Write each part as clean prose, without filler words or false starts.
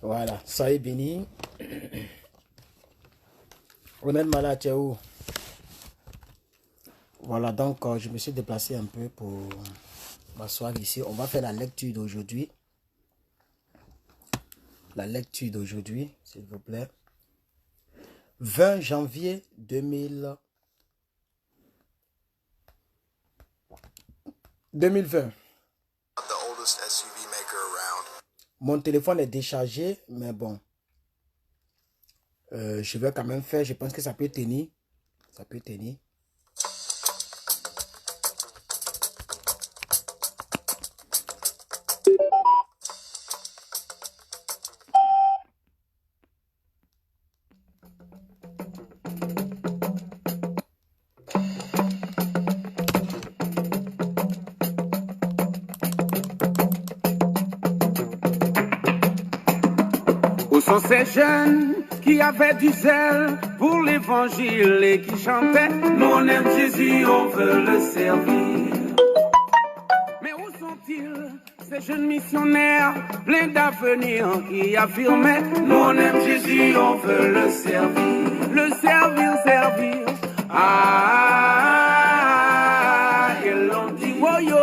Voilà, ça est béni. Honnêtement là, tu es où? Voilà, donc je me suis déplacé un peu pour m'asseoir ici. On va faire la lecture d'aujourd'hui. La lecture d'aujourd'hui, s'il vous plaît. 20 janvier 2020. Mon téléphone est déchargé, mais bon. Je vais quand même faire. Je pense que ça peut tenir. Ça peut tenir. Où sont ces jeunes qui avaient du zèle pour l'évangile et qui chantaient nous on aime Jésus, on veut le servir. Mais où sont-ils, ces jeunes missionnaires pleins d'avenir qui affirmaient nous on aime Jésus, on veut le servir. Le servir, servir. Ah, ils l'ont dit, oh yo,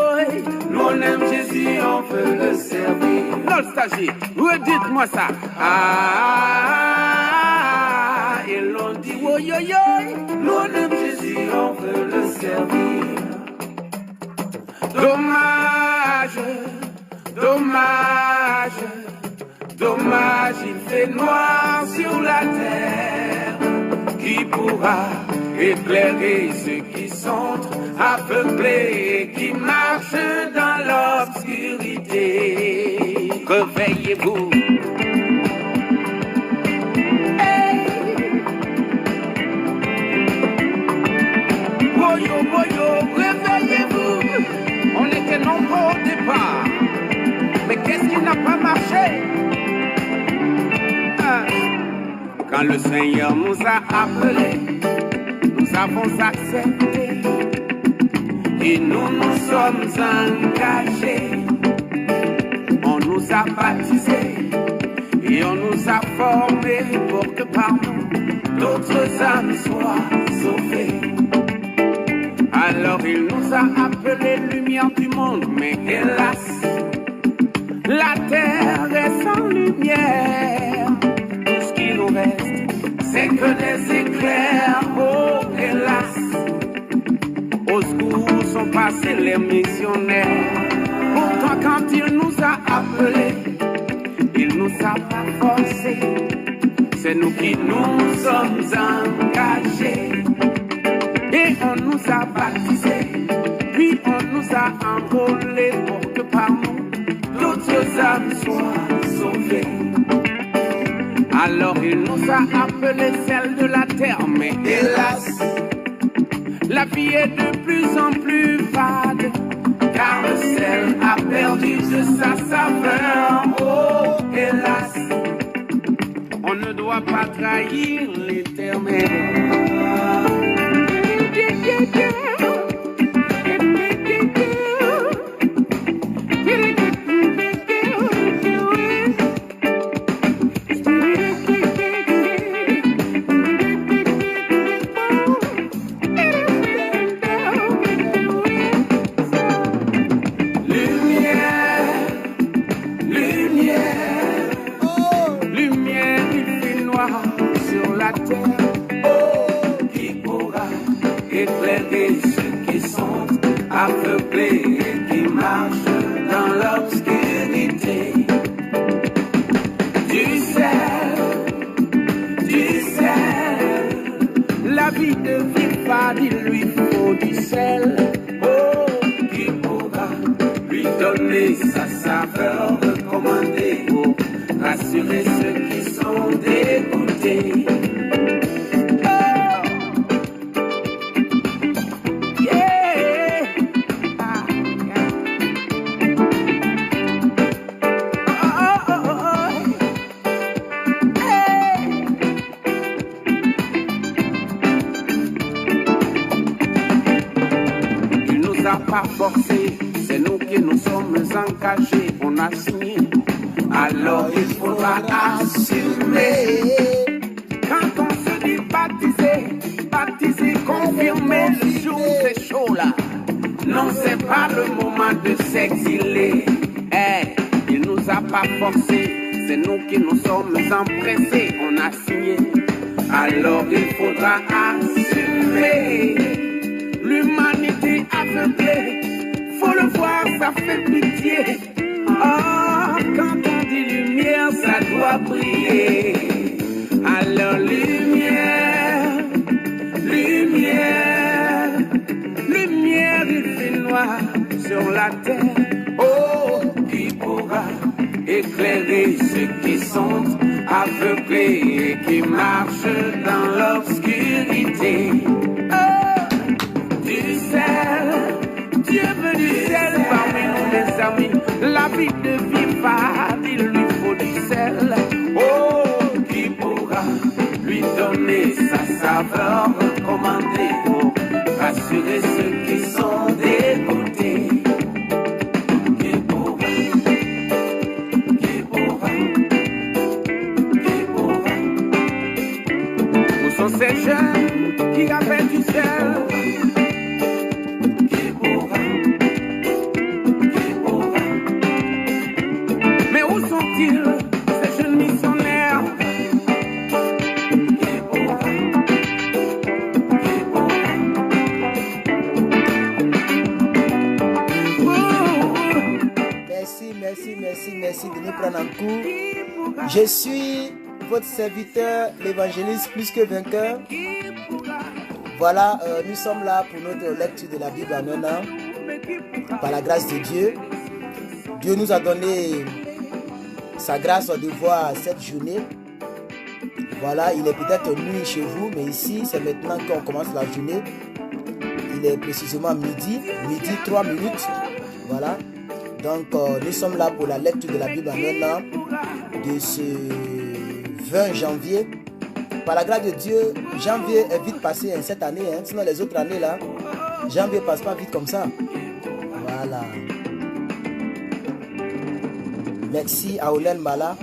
nous on aime Jésus, on veut le servir. Nostalgie, redites-moi ça. Ah, ils l'ont dit, oh yo yo, nous on aime Jésus, on veut le servir. Dommage, dommage, dommage, il fait noir sur la terre. Qui pourra éclairer ceux qui sont aveuglés et qui marchent dans l'obscurité? Réveillez-vous. Hey. Boyo, boyo, réveillez-vous. On était nombreux au départ. Mais qu'est-ce qui n'a pas marché? Quand le Seigneur nous a appelés, nous avons accepté et nous nous sommes engagés. On nous a baptisés et on nous a formés pour que par nous d'autres âmes soient sauvées. Alors il nous a appelés lumière du monde, mais hélas, la terre est sans lumière. Tout ce qui nous reste, c'est que des éclairs, oh hélas. Au secours sont passés les missionnaires. Pourtant quand il nous a appelés, il nous a pas forcés. C'est nous qui nous sommes engagés. Et on nous a baptisés, puis on nous a enrôlés pour que par nous d'autres âmes soient sauvées. Alors il nous a appelés celles de la terre, mais hélas, la vie est de plus en plus fade, car le sel a perdu de sa saveur. Oh, hélas, on ne doit pas trahir l'Éternel. Aveuglés et qui marchent dans l'obscurité. Du sel, la vie ne vit pas, il lui faut du sel. Oh, qui pourra lui donner sa saveur recommandée pour rassurer ceux qui sont dégoûtés. Pas forcé, c'est nous qui nous sommes engagés, on a signé alors il faudra assumer. Quand on se dit baptiser, confirmer le jour c'est chaud là. Non, c'est pas le moment de s'exiler. Il nous a pas forcé, c'est nous qui nous sommes empressés. On a signé, alors il faudra assumer. L'humanité aveuglée, faut le voir, ça fait pitié. Oh, quand on dit lumière, ça doit briller. Alors lumière, lumière, lumière, il fait noir sur la terre. Oh, qui pourra éclairer ceux qui sont aveuglés et qui marchent dans l'obscurité. Oh, du sel, Dieu veut du sel parmi nous les amis. La vie devient fade, il lui faut du sel. Oh, qui pourra lui donner sa saveur recommandée pour rassurer ceux qui sont dégoûtés. Qui pourra, qui pourra, qui pourra. Où sont ces jeunes qui avaient du sel? Ces jeunes missionnaires merci de nous prendre en cours. Je suis votre serviteur, l'évangéliste plus que vainqueur. Voilà, nous sommes là pour notre lecture de la Bible en un an. Par la grâce de Dieu, Dieu nous a donné sa grâce de voir cette journée. Voilà, il est peut-être nuit chez vous, mais ici, c'est maintenant qu'on commence la journée. Il est précisément midi 3 minutes. Voilà. Donc, nous sommes là pour la lecture de la Bible en un an de ce 20 janvier. Par la grâce de Dieu, janvier est vite passé cette année. Sinon, les autres années, là, janvier passe pas vite comme ça. Voilà. Merci à Olen Mala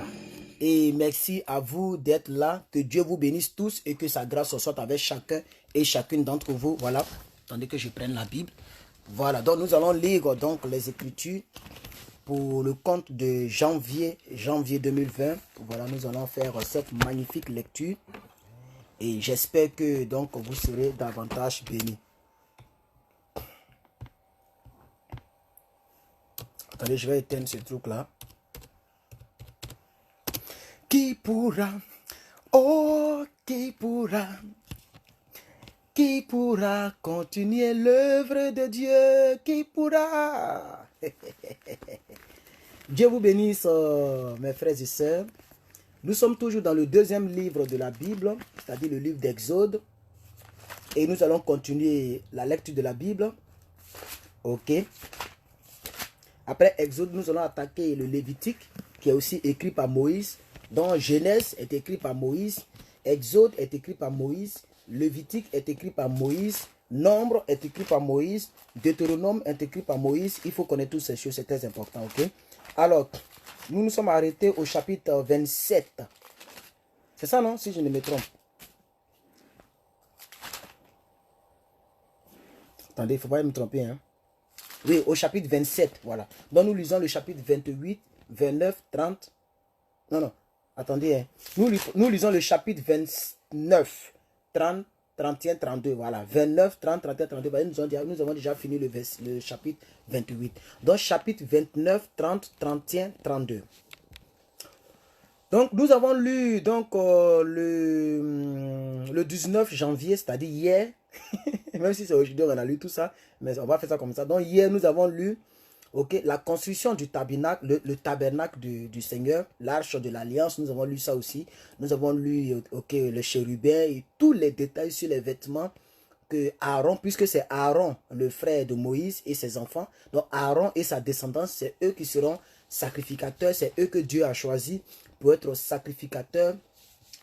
et merci à vous d'être là. Que Dieu vous bénisse tous et que sa grâce soit avec chacun et chacune d'entre vous. Voilà. Attendez que je prenne la Bible. Voilà. Donc nous allons lire donc les Écritures pour le compte de janvier 2020. Voilà, nous allons faire cette magnifique lecture et j'espère que donc vous serez davantage bénis. Attendez, je vais éteindre ce truc là. Qui pourra, oh, qui pourra continuer l'œuvre de Dieu, qui pourra. Dieu vous bénisse, mes frères et sœurs. Nous sommes toujours dans le deuxième livre de la Bible, c'est-à-dire le livre d'Exode. Et nous allons continuer la lecture de la Bible. Ok. Après Exode, nous allons attaquer le Lévitique, qui est aussi écrit par Moïse. Donc Genèse est écrit par Moïse, Exode est écrit par Moïse, Lévitique est écrit par Moïse, Nombre est écrit par Moïse, Deutéronome est écrit par Moïse. Il faut connaître toutes ces choses, c'est très important, ok? Alors, nous nous sommes arrêtés au chapitre 27. C'est ça, non? Si je ne me trompe. Attendez, il ne faut pas me tromper, hein? Oui, au chapitre 27, voilà. Donc nous lisons le chapitre 28, 29, 30. Non. Attendez, hein. Nous lisons le chapitre 29, 30, 31, 32. Voilà. 29, 30, 31, 32. Nous avons déjà fini le chapitre 28. Donc, chapitre 29, 30, 31, 32. Donc, nous avons lu donc, le 19 janvier, c'est-à-dire hier. Même si c'est aujourd'hui, on a lu tout ça. Mais on va faire ça comme ça. Donc, hier, nous avons lu la construction du tabernacle, le tabernacle du Seigneur, l'arche de l'alliance, nous avons lu ça aussi. Nous avons lu le chérubin et tous les détails sur les vêtements que Aaron, puisque c'est Aaron, le frère de Moïse et ses enfants. Donc Aaron et sa descendance, c'est eux qui seront sacrificateurs, c'est eux que Dieu a choisi pour être sacrificateurs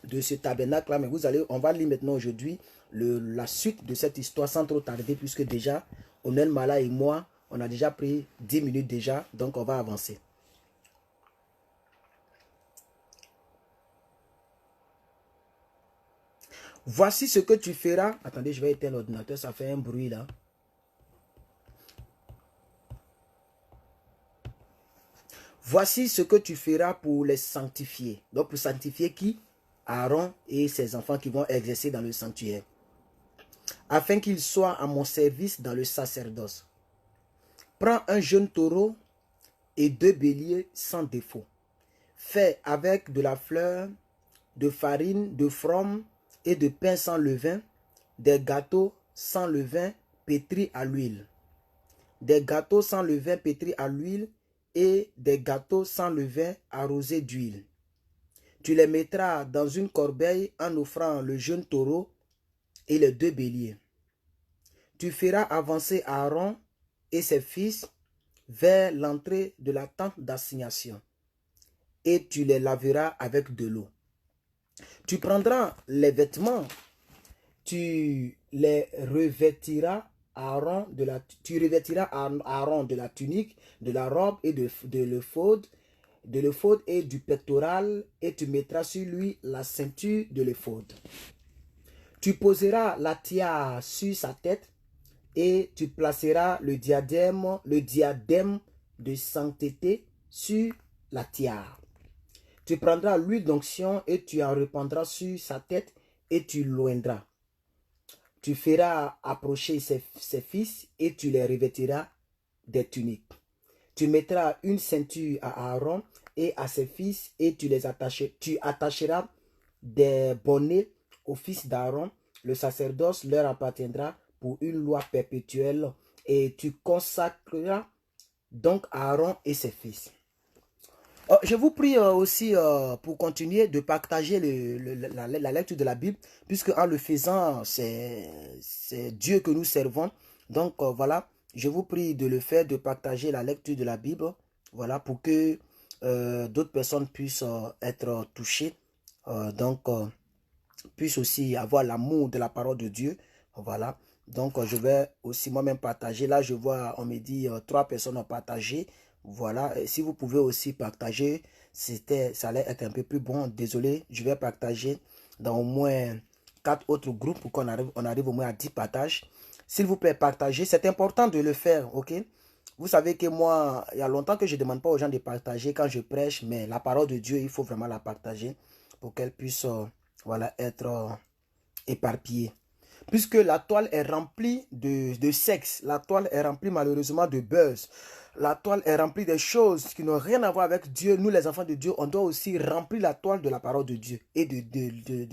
de ce tabernacle-là. Mais on va lire maintenant aujourd'hui la suite de cette histoire sans trop tarder, puisque déjà, Onen Mala et moi, on a déjà pris 10 minutes déjà, donc on va avancer. Voici ce que tu feras. Attendez, je vais éteindre l'ordinateur, ça fait un bruit là. Voici ce que tu feras pour les sanctifier. Donc pour sanctifier qui? Aaron et ses enfants qui vont exercer dans le sanctuaire. Afin qu'ils soient à mon service dans le sacerdoce. Prends un jeune taureau et 2 béliers sans défaut. Fais avec de la fleur, de farine, de froment et de pain sans levain, des gâteaux sans levain pétris à l'huile. Des gâteaux sans levain pétris à l'huile et des gâteaux sans levain arrosés d'huile. Tu les mettras dans une corbeille en offrant le jeune taureau et les 2 béliers. Tu feras avancer Aaron et ses fils vers l'entrée de la tente d'assignation et tu les laveras avec de l'eau. Tu prendras les vêtements, tu les revêtiras Aaron de la tunique, de la robe et de l'éphod et du pectoral, et tu mettras sur lui la ceinture de l'éphod. Tu poseras la tiare sur sa tête et tu placeras le diadème de sainteté sur la tiare. Tu prendras l'huile d'onction et tu en répandras sur sa tête et tu l'oindras. Tu feras approcher ses fils et tu les revêtiras des tuniques. Tu mettras une ceinture à Aaron et à ses fils et tu attacheras des bonnets aux fils d'Aaron. Le sacerdoce leur appartiendra pour une loi perpétuelle et tu consacreras donc Aaron et ses fils. Je vous prie aussi pour continuer de partager la lecture de la Bible, puisque en le faisant, c'est Dieu que nous servons. Donc voilà, je vous prie de le faire, de partager la lecture de la Bible, voilà, pour que d'autres personnes puissent être touchées, puissent aussi avoir l'amour de la parole de Dieu, voilà. Donc je vais aussi moi-même partager. Là, je vois, on me dit 3 personnes ont partagé. Voilà, et si vous pouvez aussi partager, ça allait être un peu plus bon. Désolé, je vais partager dans au moins 4 autres groupes pour qu'on arrive au moins à 10 partages. S'il vous plaît, partagez. C'est important de le faire, ok? Vous savez que moi, il y a longtemps que je ne demande pas aux gens de partager quand je prêche, mais la parole de Dieu, il faut vraiment la partager pour qu'elle puisse voilà, être éparpillée. Puisque la toile est remplie de sexe, la toile est remplie malheureusement de buzz. La toile est remplie de choses qui n'ont rien à voir avec Dieu. Nous, les enfants de Dieu, on doit aussi remplir la toile de la parole de Dieu et de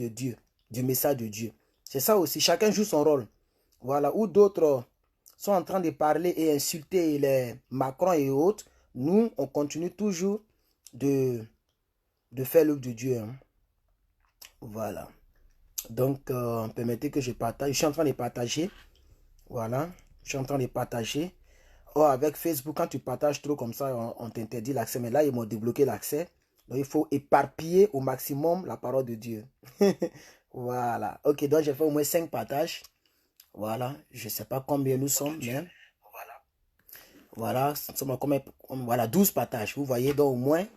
Dieu, du message de Dieu. C'est ça aussi, chacun joue son rôle. Voilà, où d'autres sont en train de parler et insulter les Macron et autres, nous, on continue toujours de faire l'œuvre de Dieu. Hein. Voilà. Donc, permettez que je partage. Je suis en train de partager. Voilà, je suis en train de partager. Oh, avec Facebook, quand tu partages trop comme ça, on t'interdit l'accès. Mais là, ils m'ont débloqué l'accès. Donc, il faut éparpiller au maximum la parole de Dieu. Voilà. Ok, donc j'ai fait au moins 5 partages. Voilà. Je ne sais pas combien nous sommes, mais voilà. Nous sommes combien, voilà, 12 partages. Vous voyez, donc au moins.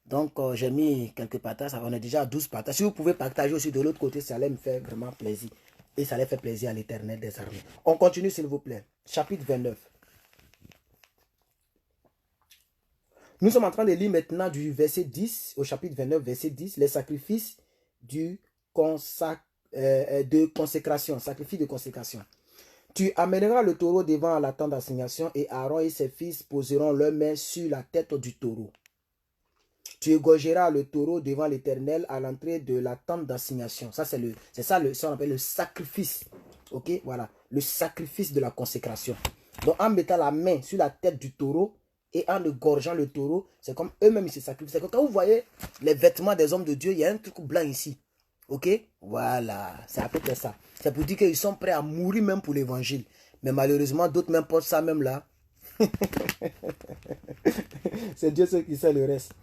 Donc, j'ai mis quelques partages. On est déjà à 12 partages. Si vous pouvez partager aussi de l'autre côté, ça allait me faire vraiment plaisir. Et ça allait faire plaisir à l'Éternel des armées. On continue, s'il vous plaît. Chapitre 29. Nous sommes en train de lire maintenant du verset 10 au chapitre 29, verset 10, les sacrifices de consécration. Sacrifice de consécration. Tu amèneras le taureau devant la tente d'assignation et Aaron et ses fils poseront leurs mains sur la tête du taureau. Tu égorgeras le taureau devant l'Éternel à l'entrée de la tente d'assignation. Ça, c'est ça qu'on appelle le sacrifice. Ok, voilà. Le sacrifice de la consécration. Donc, en mettant la main sur la tête du taureau et en égorgeant le taureau, c'est comme eux-mêmes ils se sacrifient. C'est comme quand vous voyez les vêtements des hommes de Dieu, il y a un truc blanc ici. Ok, voilà. C'est à peu près ça. C'est pour dire qu'ils sont prêts à mourir même pour l'évangile. Mais malheureusement, d'autres même portent ça même là. C'est Dieu seul qui sait le reste.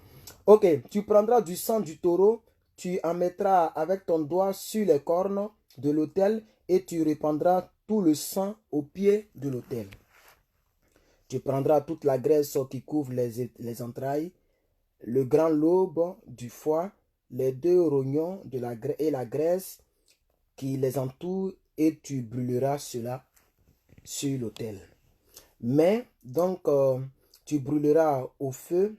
Ok, tu prendras du sang du taureau, tu en mettras avec ton doigt sur les cornes de l'autel et tu répandras tout le sang au pied de l'autel. Tu prendras toute la graisse qui couvre les entrailles, le grand lobe du foie, les 2 rognons et la graisse qui les entourent et tu brûleras cela sur l'autel. Mais donc tu brûleras au feu,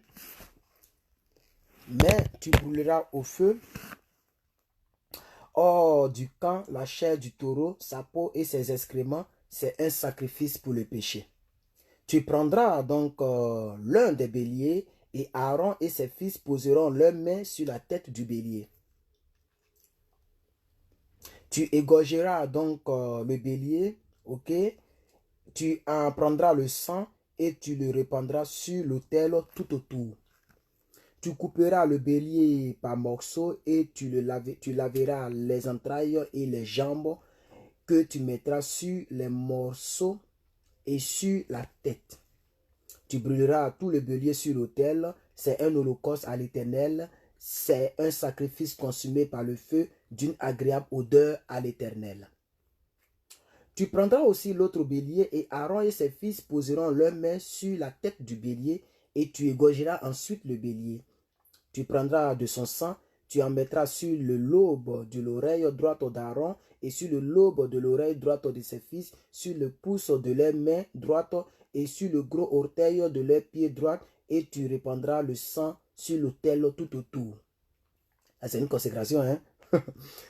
hors du camp la chair du taureau, sa peau et ses excréments, c'est un sacrifice pour le péché. Tu prendras donc l'un des béliers et Aaron et ses fils poseront leurs mains sur la tête du bélier. Tu égorgeras donc le bélier, ok? Tu en prendras le sang et tu le répandras sur l'autel tout autour. Tu couperas le bélier par morceaux et tu laveras les entrailles et les jambes que tu mettras sur les morceaux et sur la tête. Tu brûleras tout le bélier sur l'autel, c'est un holocauste à l'Éternel, c'est un sacrifice consumé par le feu d'une agréable odeur à l'Éternel. Tu prendras aussi l'autre bélier et Aaron et ses fils poseront leurs mains sur la tête du bélier et tu égorgeras ensuite le bélier. Tu prendras de son sang, tu en mettras sur le lobe de l'oreille droite d'Aaron et sur le lobe de l'oreille droite de ses fils, sur le pouce de leur main droite et sur le gros orteil de leur pied droit, et tu répandras le sang sur l'autel tout autour. C'est une consécration, hein?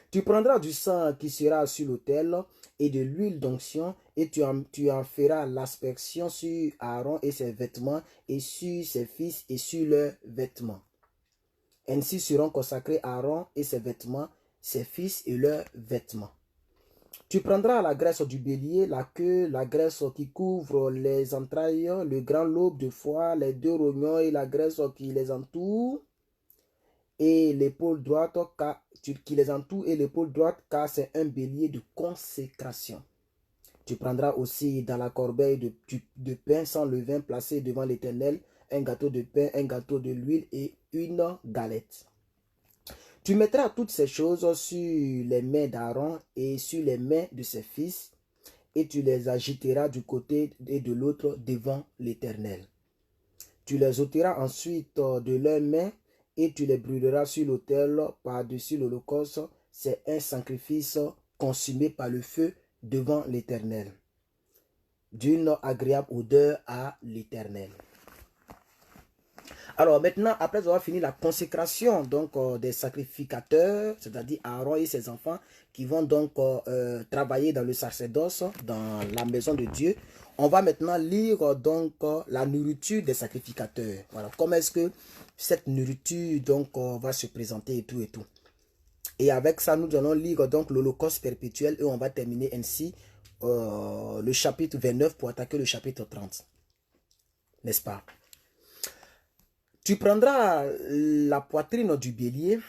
Tu prendras du sang qui sera sur l'autel et de l'huile d'onction, et tu en feras l'aspersion sur Aaron et ses vêtements, et sur ses fils et sur leurs vêtements. Ainsi seront consacrés Aaron et ses vêtements, ses fils et leurs vêtements. Tu prendras la graisse du bélier, la queue, la graisse qui couvre les entrailles, le grand lobe de foie, les deux rognons et la graisse qui les entoure, et l'épaule droite car c'est un bélier de consécration. Tu prendras aussi dans la corbeille de pain sans levain placé devant l'Éternel un gâteau de pain, un gâteau de l'huile et une galette. Tu mettras toutes ces choses sur les mains d'Aaron et sur les mains de ses fils, et tu les agiteras du côté et de l'autre devant l'Éternel. Tu les ôteras ensuite de leurs mains et tu les brûleras sur l'autel par-dessus l'holocauste. C'est un sacrifice consumé par le feu devant l'Éternel, d'une agréable odeur à l'Éternel. Alors maintenant, après avoir fini la consécration donc des sacrificateurs, c'est-à-dire Aaron et ses enfants qui vont donc travailler dans le sacerdoce, dans la maison de Dieu, on va maintenant lire donc la nourriture des sacrificateurs. Voilà, comment est-ce que cette nourriture donc va se présenter et tout et tout. Et avec ça, nous allons lire donc l'Holocauste perpétuel et on va terminer ainsi le chapitre 29 pour attaquer le chapitre 30. N'est-ce pas? Tu prendras la poitrine du bélier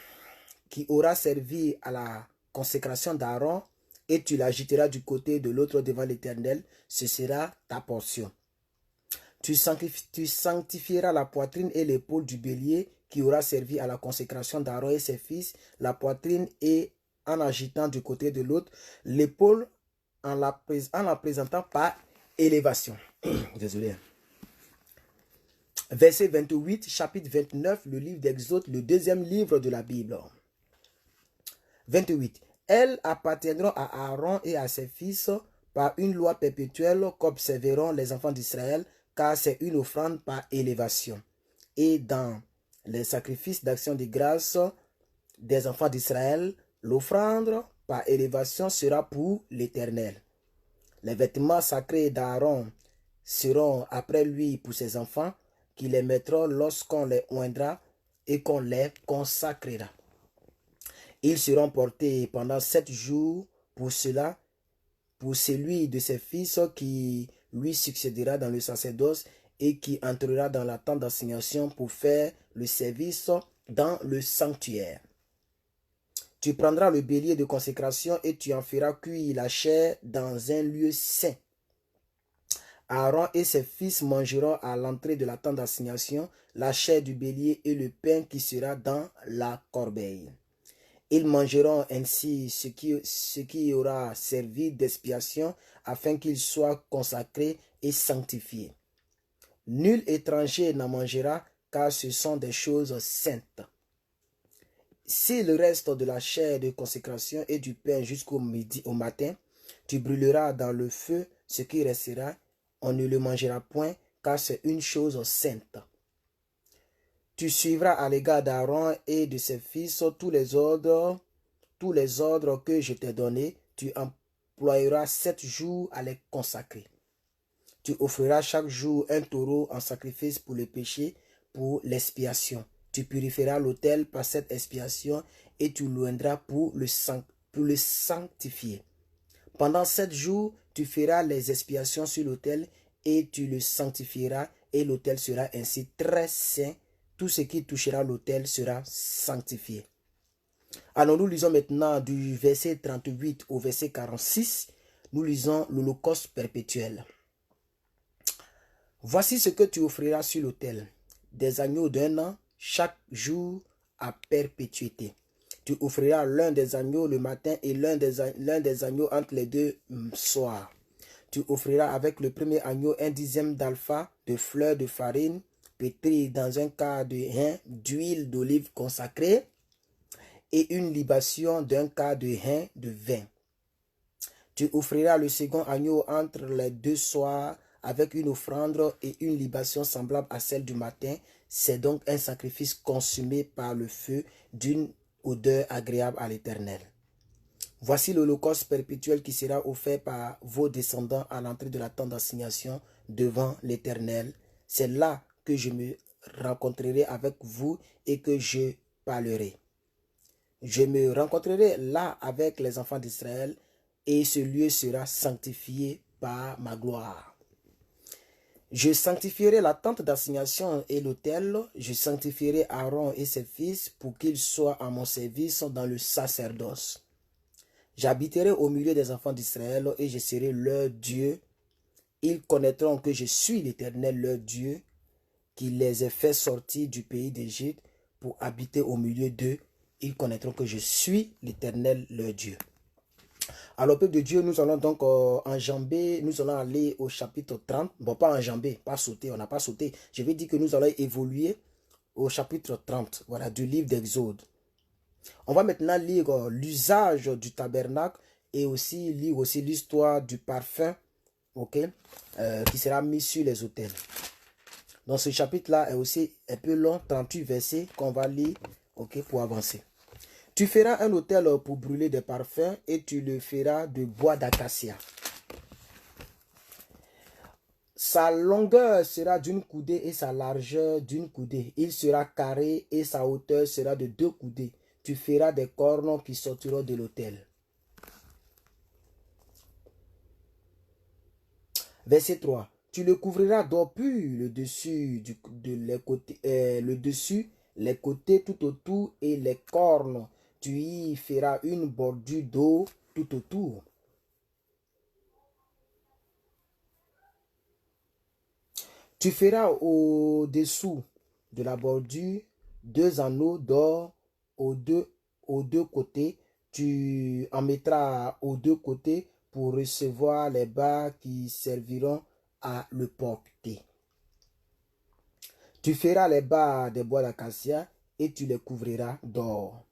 qui aura servi à la consécration d'Aaron et tu l'agiteras du côté de l'autre devant l'Éternel. Ce sera ta portion. Tu sanctifieras la poitrine et l'épaule du bélier qui aura servi à la consécration d'Aaron et ses fils, la poitrine et en agitant du côté de l'autre, l'épaule en la présentant par élévation. Désolé. Verset 28, chapitre 29, le livre d'Exode, le deuxième livre de la Bible. 28. Elles appartiendront à Aaron et à ses fils par une loi perpétuelle qu'observeront les enfants d'Israël, car c'est une offrande par élévation. Et dans les sacrifices d'action de grâce des enfants d'Israël, l'offrande par élévation sera pour l'Éternel. Les vêtements sacrés d'Aaron seront après lui pour ses enfants, qui les mettront lorsqu'on les oindra et qu'on les consacrera. Ils seront portés pendant 7 jours pour cela, pour celui de ses fils qui lui succédera dans le sacerdoce et qui entrera dans la tente d'assignation pour faire le service dans le sanctuaire. Tu prendras le bélier de consécration et tu en feras cuire la chair dans un lieu saint. Aaron et ses fils mangeront à l'entrée de la tente d'assignation la chair du bélier et le pain qui sera dans la corbeille. Ils mangeront ainsi ce qui aura servi d'expiation afin qu'ils soient consacrés et sanctifiés. Nul étranger n'en mangera car ce sont des choses saintes. Si le reste de la chair de consécration et du pain jusqu'au midi, au matin, tu brûleras dans le feu ce qui restera, on ne le mangera point, car c'est une chose sainte. Tu suivras à l'égard d'Aaron et de ses fils tous les ordres que je t'ai donnés. Tu employeras 7 jours à les consacrer. Tu offriras chaque jour un taureau en sacrifice pour le péché, pour l'expiation. Tu purifieras l'autel par cette expiation et tu l'oindras pour le sanctifier. Pendant 7 jours, tu feras les expiations sur l'autel et tu le sanctifieras et l'autel sera ainsi très saint. Tout ce qui touchera l'autel sera sanctifié. Alors nous lisons maintenant du verset 38 au verset 46. Nous lisons l'holocauste perpétuel. Voici ce que tu offriras sur l'autel. Des agneaux d'1 an, chaque jour à perpétuité. Tu offriras l'un des agneaux le matin et l'un des agneaux entre les 2 soirs. Tu offriras avec le premier agneau un 10e d'alpha de fleurs de farine pétrie dans un quart de hin d'huile d'olive consacrée et une libation d'un quart de hin de vin. Tu offriras le second agneau entre les 2 soirs avec une offrande et une libation semblable à celle du matin. C'est donc un sacrifice consumé par le feu d'une odeur agréable à l'Éternel. Voici l'holocauste perpétuel qui sera offert par vos descendants à l'entrée de la tente d'assignation devant l'Éternel. C'est là que je me rencontrerai avec vous et que je parlerai. Je me rencontrerai là avec les enfants d'Israël et ce lieu sera sanctifié par ma gloire. Je sanctifierai la tente d'assignation et l'autel. Je sanctifierai Aaron et ses fils pour qu'ils soient à mon service dans le sacerdoce. J'habiterai au milieu des enfants d'Israël et je serai leur Dieu. Ils connaîtront que je suis l'Éternel leur Dieu, qui les ai fait sortir du pays d'Égypte pour habiter au milieu d'eux. Ils connaîtront que je suis l'Éternel leur Dieu. Alors, peuple de Dieu, nous allons donc enjamber, nous allons aller au chapitre 30. Bon, pas enjamber, pas sauter, on n'a pas sauté. Je vais dire que nous allons évoluer au chapitre 30, voilà, du livre d'Exode. On va maintenant lire l'usage du tabernacle et aussi lire aussi l'histoire du parfum, ok, qui sera mis sur les autels. Donc ce chapitre-là est aussi un peu long, 38 versets qu'on va lire, ok, pour avancer. Tu feras un autel pour brûler des parfums et tu le feras de bois d'acacia. Sa longueur sera d'une coudée et sa largeur d'une coudée. Il sera carré et sa hauteur sera de 2 coudées. Tu feras des cornes qui sortiront de l'autel. Verset 3. Tu le couvriras d'or pur le dessus, les côtés tout autour et les cornes. Tu y feras une bordure d'eau tout autour. Tu feras au-dessous de la bordure 2 anneaux d'or aux deux côtés. Tu en mettras aux 2 côtés pour recevoir les bas qui serviront à le porter. Tu feras les bas des bois d'acacia et tu les couvriras d'or.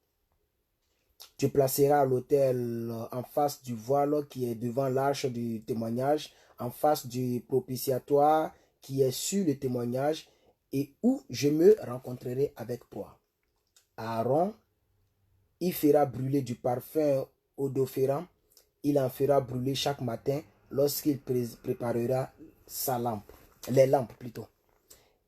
Tu placeras l'autel en face du voile qui est devant l'arche du témoignage, en face du propitiatoire qui est sur le témoignage et où je me rencontrerai avec toi. Aaron y fera brûler du parfum odoriférant. Il en fera brûler chaque matin lorsqu'il préparera les lampes plutôt.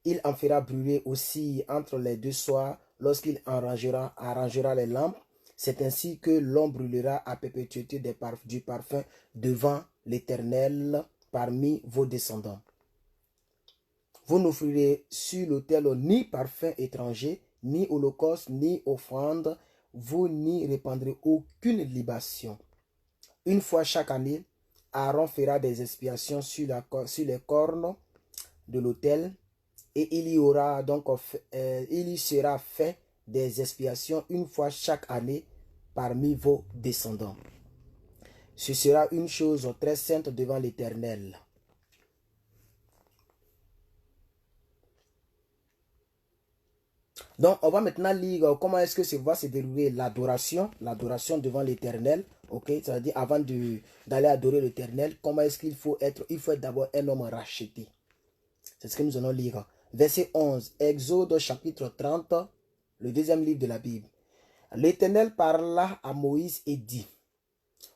Il en fera brûler aussi entre les 2 soirs lorsqu'il arrangera les lampes. C'est ainsi que l'on brûlera à perpétuité du parfum devant l'Éternel parmi vos descendants. Vous n'offrirez sur l'autel ni parfum étranger, ni holocauste, ni offrande. Vous n'y répandrez aucune libation. Une fois chaque année, Aaron fera des expiations sur les cornes de l'autel et il y sera fait des expiations une fois chaque année parmi vos descendants. Ce sera une chose très sainte devant l'Éternel. Donc, on va maintenant lire comment est-ce que va se dérouler l'adoration devant l'Éternel. Ok, c'est-à-dire avant d'aller adorer l'Éternel, comment est-ce qu'il faut être? Il faut être d'abord un homme racheté. C'est ce que nous allons lire. Verset 11, Exode chapitre 30, le deuxième livre de la Bible. L'Éternel parla à Moïse et dit,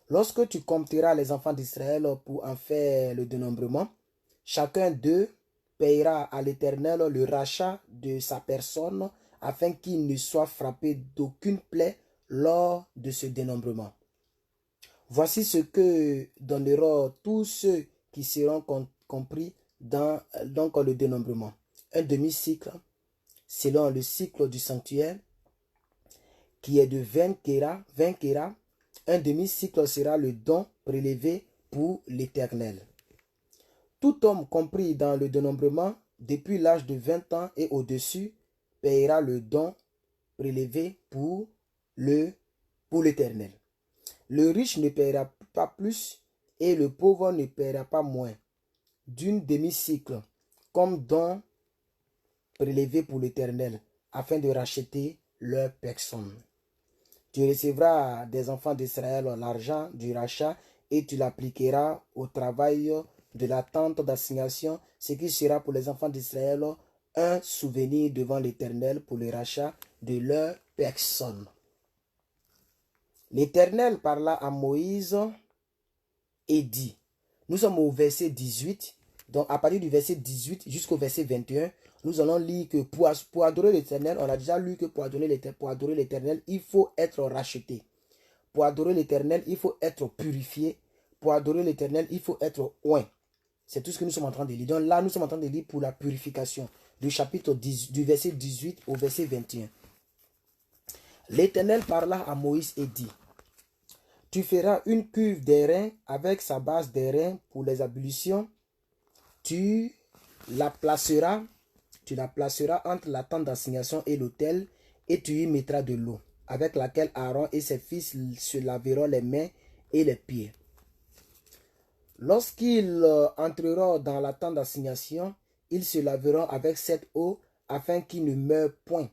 lorsque tu compteras les enfants d'Israël pour en faire le dénombrement, chacun d'eux payera à l'Éternel le rachat de sa personne afin qu'il ne soit frappé d'aucune plaie lors de ce dénombrement. Voici ce que donneront tous ceux qui seront compris dans donc, le dénombrement. Un demi-cycle, selon le cycle du sanctuaire, qui est de 20 kéras. Un demi-cycle sera le don prélevé pour l'Éternel. Tout homme compris dans le dénombrement, depuis l'âge de 20 ans et au-dessus, payera le don prélevé pour l'Éternel. Le riche ne paiera pas plus et le pauvre ne paiera pas moins d'une demi-cycle comme don prélevé pour l'Éternel afin de racheter leur personne. Tu recevras des enfants d'Israël l'argent du rachat et tu l'appliqueras au travail de la tente d'assignation, ce qui sera pour les enfants d'Israël un souvenir devant l'Éternel pour le rachat de leur personne. L'Éternel parla à Moïse et dit, nous sommes au verset 18, donc à partir du verset 18 jusqu'au verset 21, nous allons lire que pour adorer l'Éternel, on a déjà lu que pour adorer l'Éternel, il faut être racheté. Pour adorer l'Éternel, il faut être purifié. Pour adorer l'Éternel, il faut être oint. C'est tout ce que nous sommes en train de lire. Donc là, nous sommes en train de lire pour la purification du verset 18 au verset 21. L'Éternel parla à Moïse et dit, tu feras une cuve d'airain avec sa base d'airain pour les ablutions. Tu la placeras entre la tente d'assignation et l'autel et tu y mettras de l'eau avec laquelle Aaron et ses fils se laveront les mains et les pieds. Lorsqu'ils entreront dans la tente d'assignation, ils se laveront avec cette eau afin qu'ils ne meurent point.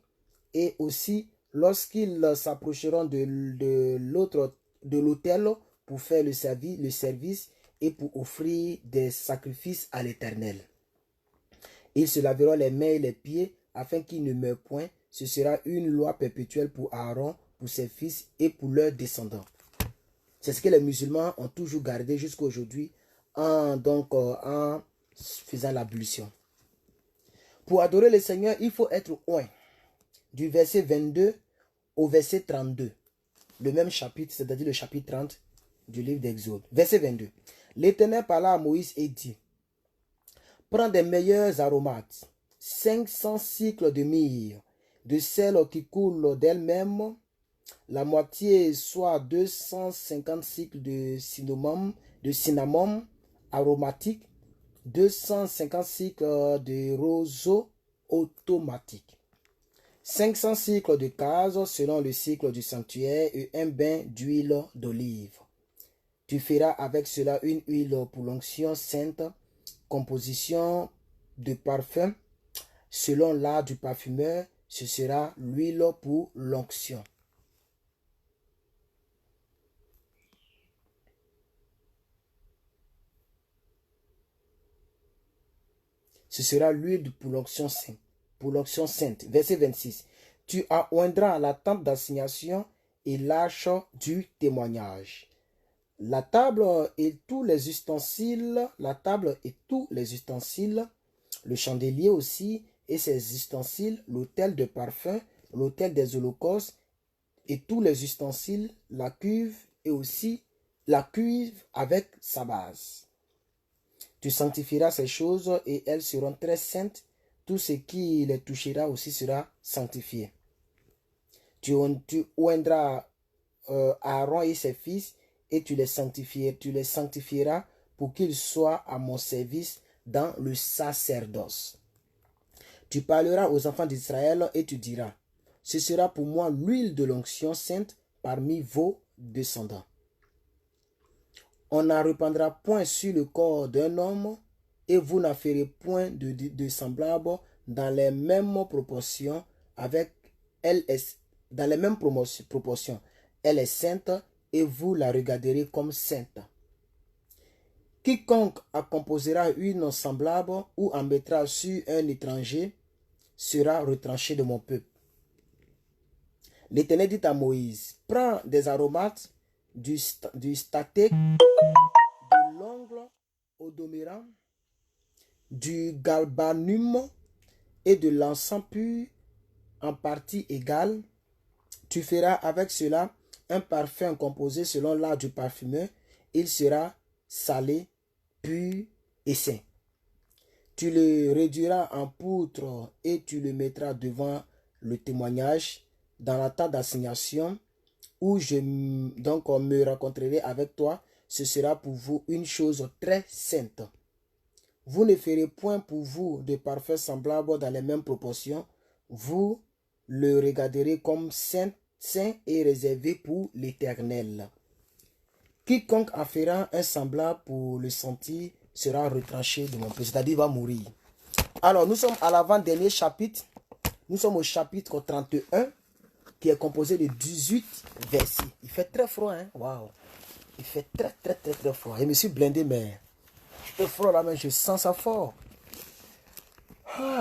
Et aussi, lorsqu'ils s'approcheront de l'autel pour faire le service et pour offrir des sacrifices à l'Éternel. Ils se laveront les mains et les pieds afin qu'ils ne meurent point. Ce sera une loi perpétuelle pour Aaron, pour ses fils et pour leurs descendants. C'est ce que les musulmans ont toujours gardé jusqu'à aujourd'hui en faisant l'ablution. Pour adorer le Seigneur, il faut être oint. Du verset 22 au verset 32. Le même chapitre, c'est-à-dire le chapitre 30 du livre d'Exode. Verset 22. L'Éternel parla à Moïse et dit, prends des meilleurs aromates, 500 cycles de myrrhe, de celle qui coule d'elle-même, la moitié soit 250 cycles de cinnamon aromatique, 250 cycles de roseau automatique, 500 cycles de case selon le cycle du sanctuaire et un bain d'huile d'olive. Tu feras avec cela une huile pour l'onction sainte, composition de parfum, selon l'art du parfumeur, ce sera l'huile pour l'onction. Ce sera l'huile pour l'onction sainte. Verset 26. Tu oindras la tente d'assignation et l'arche du témoignage. La table et tous les ustensiles, le chandelier aussi et ses ustensiles, l'autel de parfum, l'autel des holocaustes et tous les ustensiles, la cuve et aussi la cuve avec sa base. Tu sanctifieras ces choses et elles seront très saintes. Tout ce qui les touchera aussi sera sanctifié. Tu oindras Aaron et ses fils et tu les sanctifieras pour qu'ils soient à mon service dans le sacerdoce. Tu parleras aux enfants d'Israël et tu diras, ce sera pour moi l'huile de l'onction sainte parmi vos descendants. On n'en répandra point sur le corps d'un homme et vous n'en ferez point de semblable dans les mêmes proportions avec elle est dans les mêmes proportions. Elle est sainte et vous la regarderez comme sainte. Quiconque composera une semblable ou en mettra sur un étranger sera retranché de mon peuple. L'Éternel dit à Moïse, prends des aromates, du statec, de l'ongle odorant, du galbanum et de l'encens pur en partie égale. Tu feras avec cela un parfum composé selon l'art du parfumeur. Il sera salé, pur et saint. Tu le réduiras en poutre et tu le mettras devant le témoignage dans la tente d'assignation où je me rencontrerai avec toi. Ce sera pour vous une chose très sainte. Vous ne ferez point pour vous de parfum semblable dans les mêmes proportions. Vous le regarderez comme saint et réservé pour l'Éternel. Quiconque en fera un semblable pour le sentir sera retranché de mon peuple, c'est-à-dire va mourir. Alors, nous sommes à l'avant-dernier chapitre. Nous sommes au chapitre 31, qui est composé de 18 versets. Il fait très froid, hein? Waouh! Il fait très froid. Je me suis blindé, mais il fait froid là, mais je sens ça fort.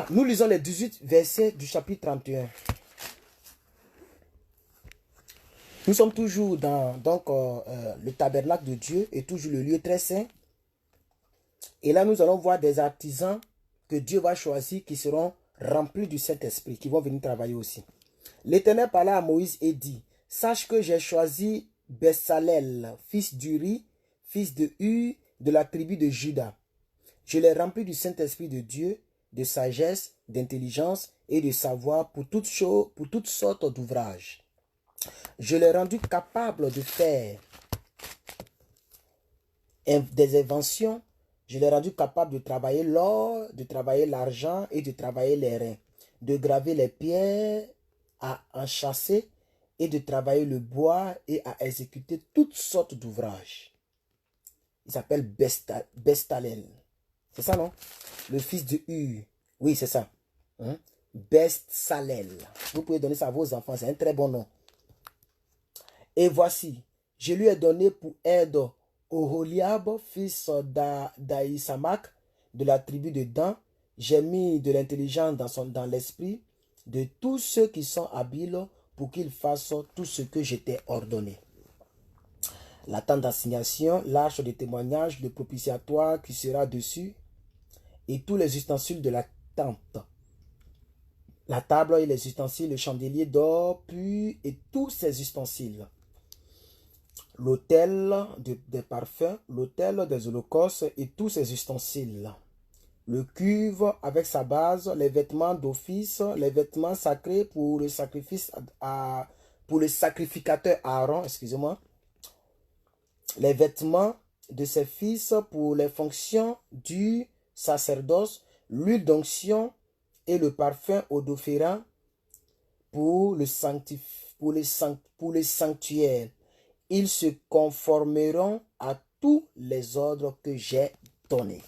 Nous lisons les 18 versets du chapitre 31. Nous sommes toujours dans le tabernacle de Dieu et toujours le lieu très saint. Et là, nous allons voir des artisans que Dieu va choisir qui seront remplis du Saint-Esprit, qui vont venir travailler aussi. L'Éternel parla à Moïse et dit, « Sache que j'ai choisi Bessalel, fils d'Uri, fils de Hur, de la tribu de Juda. Je l'ai rempli du Saint-Esprit de Dieu, de sagesse, d'intelligence et de savoir pour toutes sortes d'ouvrages. Je l'ai rendu capable de faire des inventions. Je l'ai rendu capable de travailler l'or, de travailler l'argent et de travailler les reins, de graver les pierres, à enchasser et de travailler le bois et à exécuter toutes sortes d'ouvrages. » Il s'appelle Bestalel. C'est ça, non? Le fils de Hur. Oui, c'est ça. Hein? Bessalel. Vous pouvez donner ça à vos enfants. C'est un très bon nom. Et voici, je lui ai donné pour aide Oholiab, fils d'Aïsamak, de la tribu de Dan. J'ai mis de l'intelligence dans l'esprit de tous ceux qui sont habiles pour qu'ils fassent tout ce que je t'ai ordonné. La tente d'assignation, l'arche de témoignage, le propitiatoire qui sera dessus et tous les ustensiles de la tente. La table et les ustensiles, le chandelier d'or pur et tous ses ustensiles. L'autel des parfums, l'autel des holocaustes et tous ses ustensiles. Le cuve avec sa base, les vêtements d'office, les vêtements sacrés pour le sacrifice pour le sacrificateur Aaron, excusez-moi. Les vêtements de ses fils pour les fonctions du sacerdoce, l'huile d'onction et le parfum odoriférant pour le sanctuaire. Ils se conformeront à tous les ordres que j'ai donnés.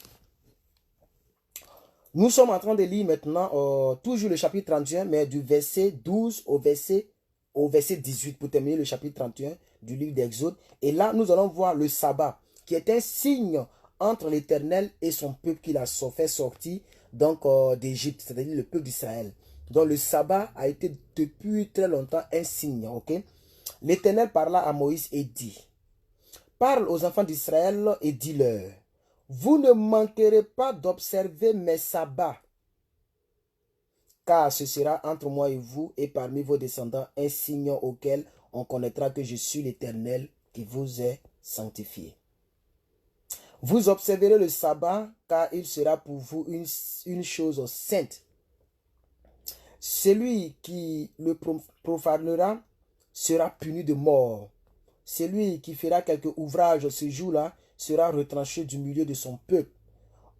Nous sommes en train de lire maintenant toujours le chapitre 31, mais du verset 12 au verset 18 pour terminer le chapitre 31 du livre d'Exode. Et là, nous allons voir le sabbat, qui est un signe entre l'Éternel et son peuple qu'il a fait sortir d'Égypte, c'est-à-dire le peuple d'Israël. Donc le sabbat a été depuis très longtemps un signe, ok? L'Éternel parla à Moïse et dit, « Parle aux enfants d'Israël et dis-leur, vous ne manquerez pas d'observer mes sabbats, car ce sera entre moi et vous et parmi vos descendants un signe auquel on connaîtra que je suis l'Éternel qui vous est sanctifié. Vous observerez le sabbat, car il sera pour vous une chose sainte. Celui qui le profanera sera puni de mort. Celui qui fera quelque ouvrage ce jour-là sera retranché du milieu de son peuple.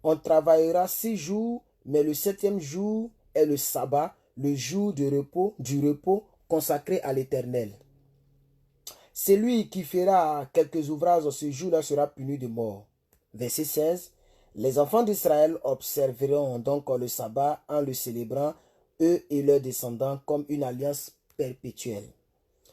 On travaillera 6 jours, mais le 7e jour est le sabbat, le jour du repos consacré à l'Éternel. Celui qui fera quelques ouvrages ce jour-là sera puni de mort. » Verset 16. Les enfants d'Israël observeront donc le sabbat en le célébrant, eux et leurs descendants, comme une alliance perpétuel.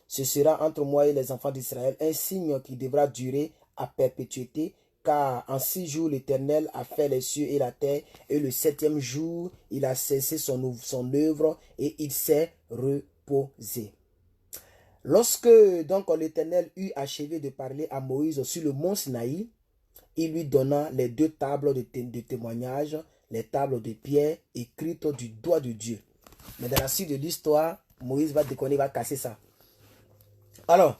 Ce sera entre moi et les enfants d'Israël un signe qui devra durer à perpétuité, car en 6 jours l'Éternel a fait les cieux et la terre, et le 7e jour il a cessé son œuvre et il s'est reposé. Lorsque donc l'Éternel eut achevé de parler à Moïse sur le mont Sinaï, il lui donna les 2 tables de témoignage, les tables de pierre écrites du doigt de Dieu. Mais dans la suite de l'histoire, Moïse va déconner, va casser ça. Alors,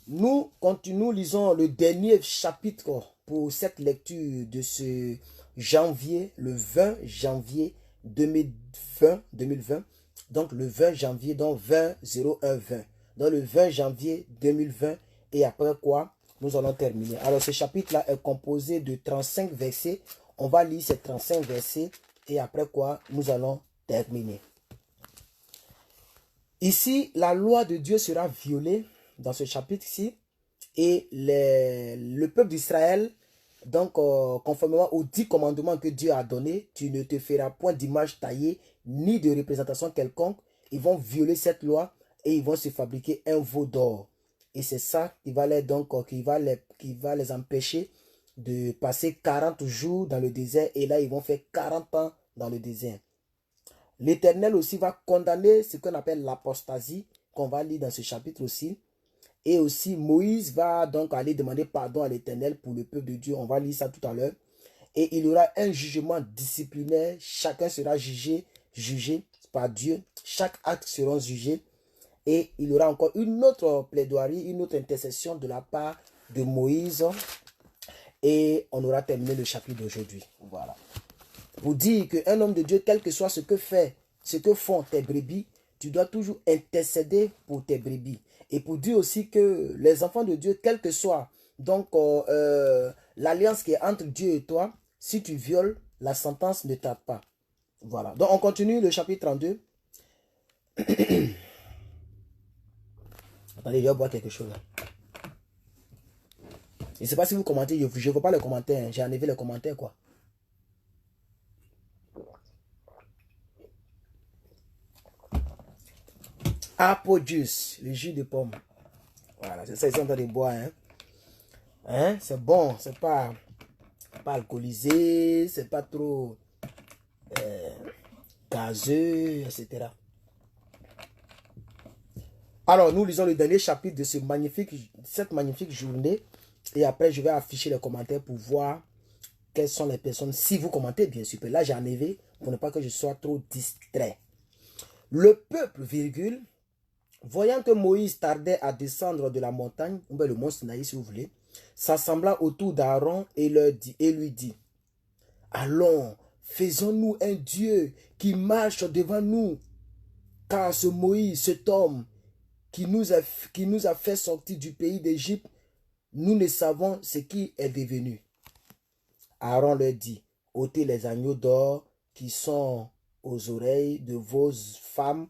nous continuons, lisons le dernier chapitre pour cette lecture de ce janvier, le 20 janvier 2020. Donc le 20 janvier, donc 20-01-20. Donc le 20 janvier 2020, et après quoi, nous allons terminer. Alors ce chapitre-là est composé de 35 versets. On va lire ces 35 versets et après quoi, nous allons terminer. Ici, la loi de Dieu sera violée dans ce chapitre-ci. Et le peuple d'Israël, donc conformément aux 10 commandements que Dieu a donnés, tu ne te feras point d'image taillée, ni de représentation quelconque. Ils vont violer cette loi et ils vont se fabriquer un veau d'or. Et c'est ça qui va les empêcher de passer 40 jours dans le désert. Et là, ils vont faire 40 ans dans le désert. L'Éternel aussi va condamner ce qu'on appelle l'apostasie, qu'on va lire dans ce chapitre aussi. Et aussi, Moïse va donc aller demander pardon à l'Éternel pour le peuple de Dieu. On va lire ça tout à l'heure. Et il y aura un jugement disciplinaire. Chacun sera jugé par Dieu. Chaque acte sera jugé. Et il y aura encore une autre plaidoirie, une autre intercession de la part de Moïse. Et on aura terminé le chapitre d'aujourd'hui. Voilà. Pour dire qu'un homme de Dieu, quel que soit ce que font tes brebis, tu dois toujours intercéder pour tes brebis. Et pour dire aussi que les enfants de Dieu, quel que soit donc l'alliance qui est entre Dieu et toi, si tu violes, la sentence ne tarde pas. Voilà. Donc on continue le chapitre 32. Attendez, je vais boire quelque chose là. Je ne sais pas si vous commentez, je ne vois pas les commentaires. Hein. J'ai enlevé les commentaires quoi. Apple juice, le jus de pomme. Voilà, c'est ça, ils sont en train de boire. Hein? C'est bon, c'est pas alcoolisé, c'est pas trop gazeux, etc. Alors, nous lisons le dernier chapitre de cette magnifique journée. Et après, je vais afficher les commentaires pour voir quelles sont les personnes. Si vous commentez, bien sûr. Là, j'ai enlevé pour ne pas que je sois trop distrait. Le peuple, virgule, voyant que Moïse tardait à descendre de la montagne, ou bien le mont Sinaï si vous voulez, s'assembla autour d'Aaron et lui dit, allons, faisons-nous un Dieu qui marche devant nous, car ce Moïse, cet homme qui nous a fait sortir du pays d'Égypte, nous ne savons ce qui est devenu. Aaron leur dit, ôtez les agneaux d'or qui sont aux oreilles de vos femmes,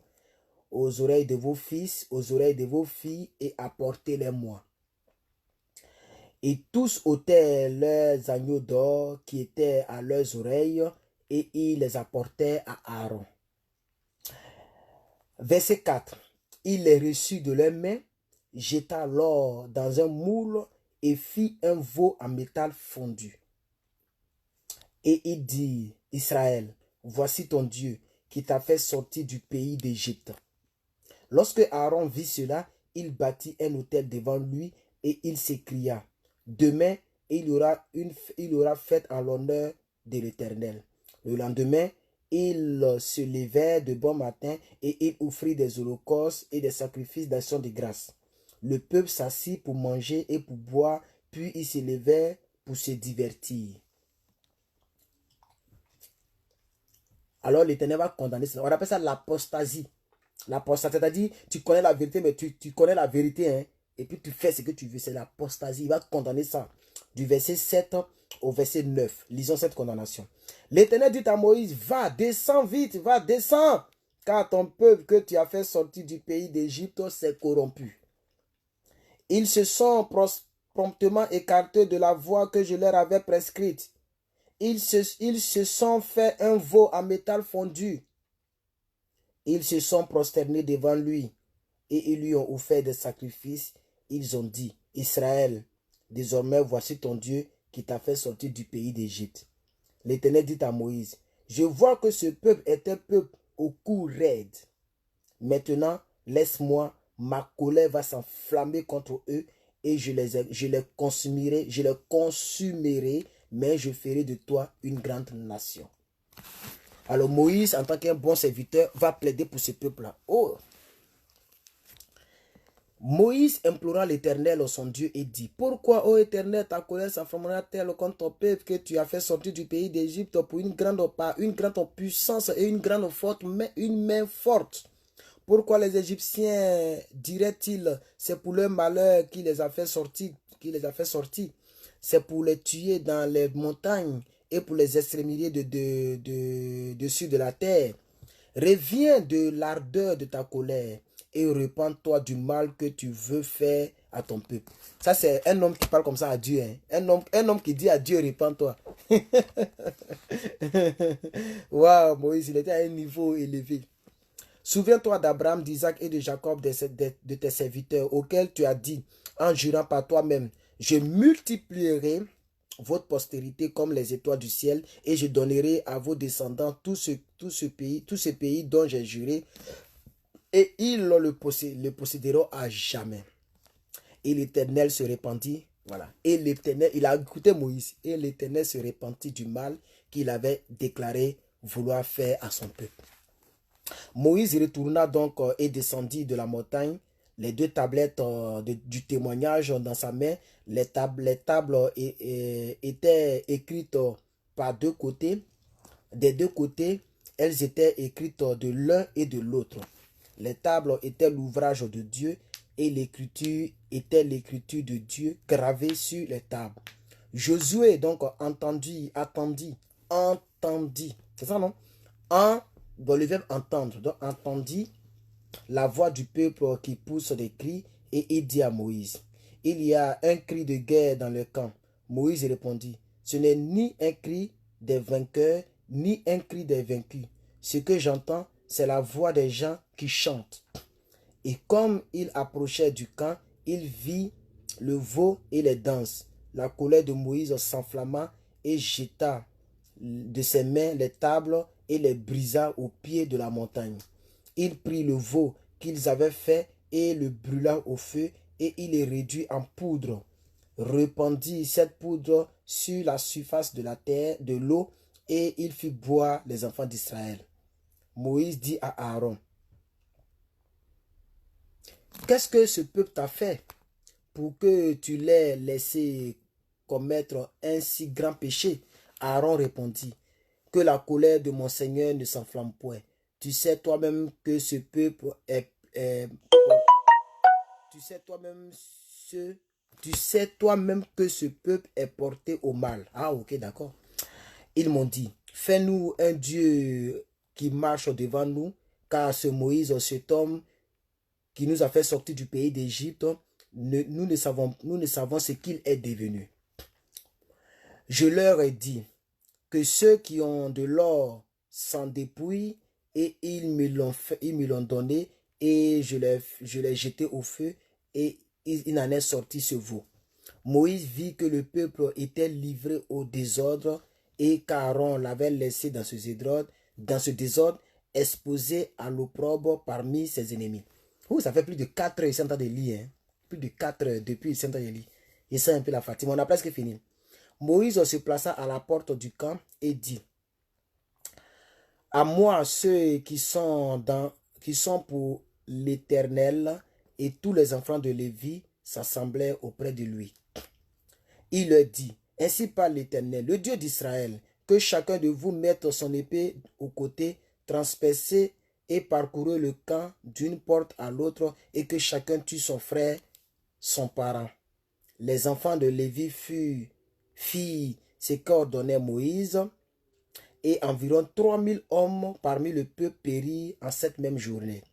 aux oreilles de vos fils, aux oreilles de vos filles, et apportez-les-moi. Et tous ôtèrent leurs agneaux d'or qui étaient à leurs oreilles, et ils les apportèrent à Aaron. Verset 4. Il les reçut de leurs mains, jeta l'or dans un moule et fit un veau en métal fondu. Et il dit, Israël, voici ton Dieu qui t'a fait sortir du pays d'Égypte. Lorsque Aaron vit cela, il bâtit un autel devant lui et il s'écria, demain il y aura fête en l'honneur de l'Éternel. Le lendemain, il se levait de bon matin et il offrit des holocaustes et des sacrifices d'action de grâce. Le peuple s'assit pour manger et pour boire, puis il se levait pour se divertir. Alors l'Éternel va condamner ça. On appelle ça l'apostasie. L'apostasie, c'est-à-dire tu connais la vérité, mais tu connais la vérité, hein, et puis tu fais ce que tu veux. C'est l'apostasie. Il va condamner ça. Du verset 7 au verset 9. Lisons cette condamnation. L'Éternel dit à Moïse, va, descends vite, va, descends, car ton peuple que tu as fait sortir du pays d'Égypte s'est corrompu. Ils se sont promptement écartés de la voie que je leur avais prescrite. Ils se sont fait un veau en métal fondu. Ils se sont prosternés devant lui et ils lui ont offert des sacrifices. Ils ont dit, Israël, désormais voici ton Dieu qui t'a fait sortir du pays d'Égypte. L'Éternel dit à Moïse, je vois que ce peuple est un peuple au cou raide. Maintenant, laisse-moi, ma colère va s'enflammer contre eux et je les consumerai, mais je ferai de toi une grande nation. Alors Moïse, en tant qu'un bon serviteur, va plaider pour ce peuple-là. Oh! Moïse implora l'Éternel, son Dieu, et dit, pourquoi, ô Éternel, ta colère s'enflammera-t-elle contre ton peuple que tu as fait sortir du pays d'Égypte pour une grande puissance et une grande forte, une main forte? Pourquoi les Égyptiens diraient-ils, c'est pour leur malheur qui les a fait sortir, c'est pour les tuer dans les montagnes et pour les exterminer dessus de la terre. Reviens de l'ardeur de ta colère et repens-toi du mal que tu veux faire à ton peuple. Ça, c'est un homme qui parle comme ça à Dieu. Hein? Un homme qui dit à Dieu, repens-toi. Waouh, Moïse, il était à un niveau élevé. Souviens-toi d'Abraham, d'Isaac et de Jacob, de tes serviteurs, auxquels tu as dit, en jurant par toi-même, je multiplierai votre postérité comme les étoiles du ciel, et je donnerai à vos descendants tout ce pays dont j'ai juré, et ils le posséderont à jamais. Et l'Éternel se répandit, voilà. Et l'Éternel, il a écouté Moïse, et l'Éternel se repentit du mal qu'il avait déclaré vouloir faire à son peuple. Moïse retourna donc et descendit de la montagne, les deux tablettes du témoignage dans sa main. Les tables étaient écrites par deux côtés. Des deux côtés, elles étaient écrites de l'un et de l'autre. Les tables étaient l'ouvrage de Dieu et l'écriture était l'écriture de Dieu gravée sur les tables. Josué donc attendit, c'est ça non? Dans le verbe entendre, donc entendit la voix du peuple qui pousse des cris et il dit à Moïse, il y a un cri de guerre dans le camp. Moïse répondit, ce n'est ni un cri des vainqueurs ni un cri des vaincus. Ce que j'entends, c'est la voix des gens qui chantent. Et comme il approchait du camp, il vit le veau et les danses. La colère de Moïse s'enflamma et jeta de ses mains les tables et les brisa au pied de la montagne. Il prit le veau qu'ils avaient fait et le brûla au feu et il les réduit en poudre. Répandit cette poudre sur la surface de la terre, de l'eau, et il fit boire les enfants d'Israël. Moïse dit à Aaron, qu'est-ce que ce peuple t'a fait pour que tu l'aies laissé commettre un si grand péché? Aaron répondit, que la colère de mon Seigneur ne s'enflamme point. Tu sais toi-même que ce peuple est porté au mal. Ah, ok, d'accord. Ils m'ont dit, fais-nous un Dieu qui marche devant nous, car ce Moïse, cet homme qui nous a fait sortir du pays d'Égypte, nous ne savons ce qu'il est devenu. Je leur ai dit que ceux qui ont de l'or s'en dépouillent et ils me l'ont donné et je l'ai jeté au feu et il en est sorti ce veau. Moïse vit que le peuple était livré au désordre et qu'Aaron l'avait laissé dans ce désordre, exposé à l'opprobre parmi ses ennemis. Ça fait plus de 4 heures, il s'entend de lire. Hein? Plus de 4 heures depuis il s'entend de lire. Il sent un peu la fatigue. On a presque fini. Moïse se plaça à la porte du camp et dit, à moi ceux qui sont pour l'Éternel, et tous les enfants de Lévi s'assemblèrent auprès de lui. Il leur dit, ainsi parle l'Éternel, le Dieu d'Israël, que chacun de vous mette son épée au côté, transpercez et parcourez le camp d'une porte à l'autre, et que chacun tue son frère, son parent. Les enfants de Lévi firent ce qu'ordonnait Moïse, et environ 3000 hommes parmi le peuple périrent en cette même journée.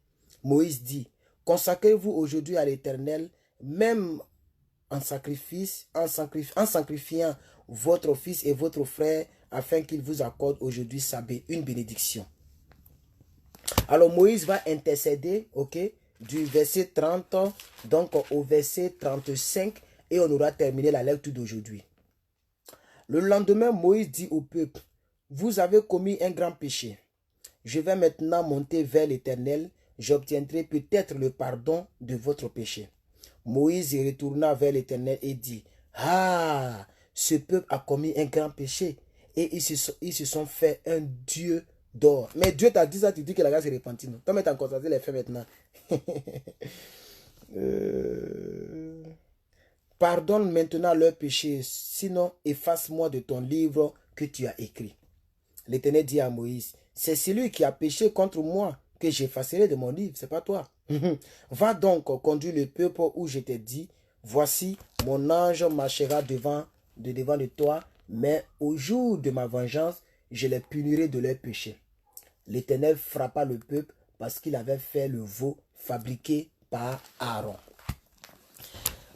Moïse dit, consacrez-vous aujourd'hui à l'Éternel, même en sacrifiant votre fils et votre frère, afin qu'il vous accorde aujourd'hui une bénédiction. Alors Moïse va intercéder, ok, du verset 30 donc au verset 35 et on aura terminé la lecture d'aujourd'hui. Le lendemain, Moïse dit au peuple, vous avez commis un grand péché. Je vais maintenant monter vers l'Éternel, j'obtiendrai peut-être le pardon de votre péché. Moïse y retourna vers l'Éternel et dit, ah, ce peuple a commis un grand péché et ils se sont fait un Dieu d'or. Mais Dieu t'a dit ça, tu dis que la grâce est répandue. Toi, tu as constaté les faits maintenant. Pardonne maintenant leurs péchés, sinon efface-moi de ton livre que tu as écrit. L'Éternel dit à Moïse, c'est celui qui a péché contre moi que j'effacerai de mon livre, c'est pas toi. Va donc conduire le peuple où je t'ai dit, voici mon ange marchera devant de toi, mais au jour de ma vengeance, je les punirai de leurs péchés. L'Éternel frappa le peuple parce qu'il avait fait le veau fabriqué par Aaron.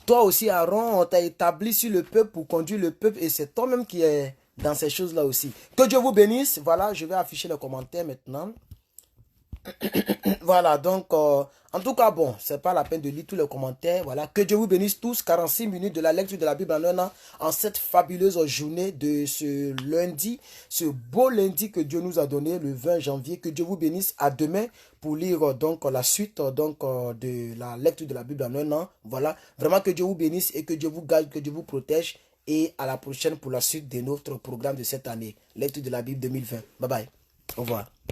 Toi aussi, Aaron, on t'a établi sur le peuple pour conduire le peuple et c'est toi-même qui est dans ces choses-là aussi. Que Dieu vous bénisse. Voilà, je vais afficher les commentaires maintenant. Voilà, donc, en tout cas, bon, c'est pas la peine de lire tous les commentaires. Voilà, que Dieu vous bénisse tous. 46 minutes de la lecture de la Bible en un an, en cette fabuleuse journée de ce lundi, ce beau lundi que Dieu nous a donné, le 20 janvier. Que Dieu vous bénisse. À demain pour lire donc la suite donc de la lecture de la Bible en un an. Voilà, vraiment que Dieu vous bénisse et que Dieu vous garde, que Dieu vous protège. Et à la prochaine pour la suite de notre programme de cette année, lecture de la Bible 2020. Bye bye. Au revoir.